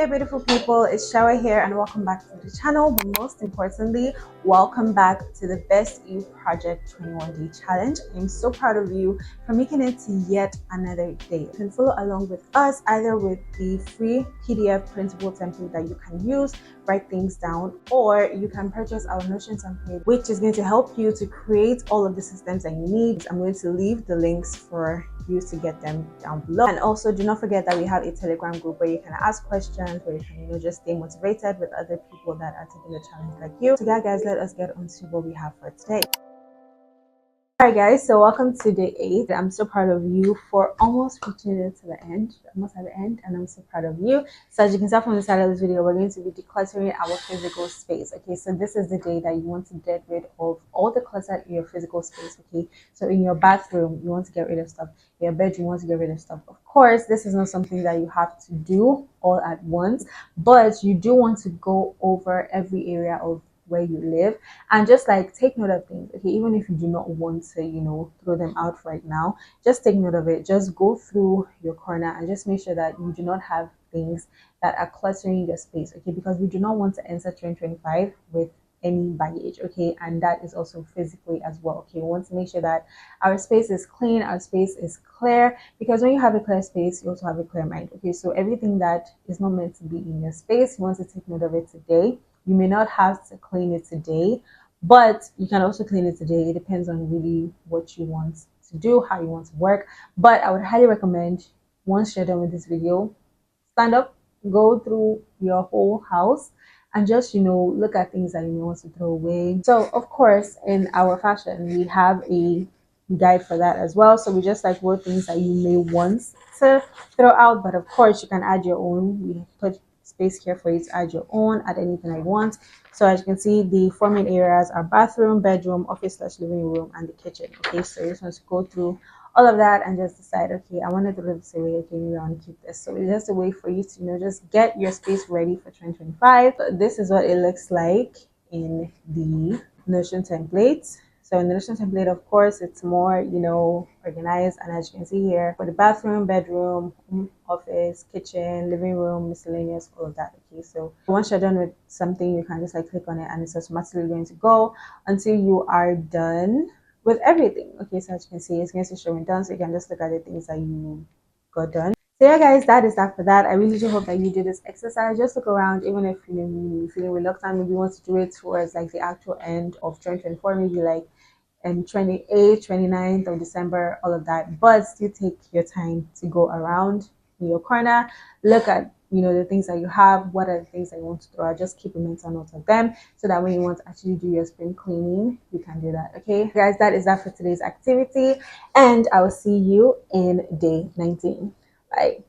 there, beautiful people. It's Shower here, and welcome back to the channel. But most importantly, welcome back to the Best You Project 21 Day Challenge. I'm so proud of you for making it to yet another day. You can follow along with us either with the free PDF printable template that you can use, write things down, or you can purchase our Notion template, which is going to help you to create all of the systems that you need. I'm going to leave the links for you to get them down below. And also, do not forget that we have a Telegram group where you can ask questions, where you can just stay motivated with other people that are taking the challenge like you. So yeah, guys, let us get on to what we have for today. Alright guys, so welcome to day 8. I'm so proud of you for almost reaching it to the end, almost at the end, and I'm so proud of you. So as you can tell from the title of this video, we're going to be decluttering our physical space. Okay, so this is the day that you want to get rid of all the clutter in your physical space. Okay, so in your bathroom, you want to get rid of stuff. In your bedroom, you want to get rid of stuff. Of course, this is not something that you have to do all at once, but you do want to go over every area of where you live and just like take note of things. Okay, even if you do not want to throw them out right now, just take note of it. Just go through your corner and just make sure that you do not have things that are cluttering your space. Okay, because we do not want to enter 2025 with any baggage. Okay, and that is also physically as well. Okay, we want to make sure that our space is clean, our space is clear, because when you have a clear space, you also have a clear mind. Okay, so everything that is not meant to be in your space, you want to take note of it today. You may not have to clean it today, but you can also clean it today. It depends on really what you want to do, how you want to work. But I would highly recommend, once you're done with this video, stand up, go through your whole house, and just look at things that you may want to throw away. So of course, in our fashion, we have a guide for that as well. So we just like wrote things that you may want to throw out, but of course you can add your own. We put space here for you to add your own, add anything I want. So as you can see, the four main areas are bathroom, bedroom, office/living room, and the kitchen. Okay, so you just want to go through all of that and just decide, okay, I want to throw this away. Okay, maybe I want to keep this. So it's just a way for you to just get your space ready for 2025. So this is what it looks like in the Notion template. So in the Notion template, of course, it's more, organized. And as you can see here, for the bathroom, bedroom, office, kitchen, living room, miscellaneous, all of that. Okay, so once you're done with something, you can just like click on it and it's automatically going to go until you are done with everything. Okay, so as you can see, it's going to show me done. So you can just look at the things that you got done. So yeah, guys, that is that for that. I really do hope that you do this exercise. Just look around, even if you're feeling reluctant, maybe you want to do it towards like the actual end of 2024, maybe like 28th, 29th of December, all of that. But still take your time to go around in your corner, look at the things that you have, what are the things that you want to throw out. Just keep a mental note of them so that when you want to actually do your spring cleaning, you can do that. Okay, guys, that is that for today's activity, and I will see you in day 19. Bye.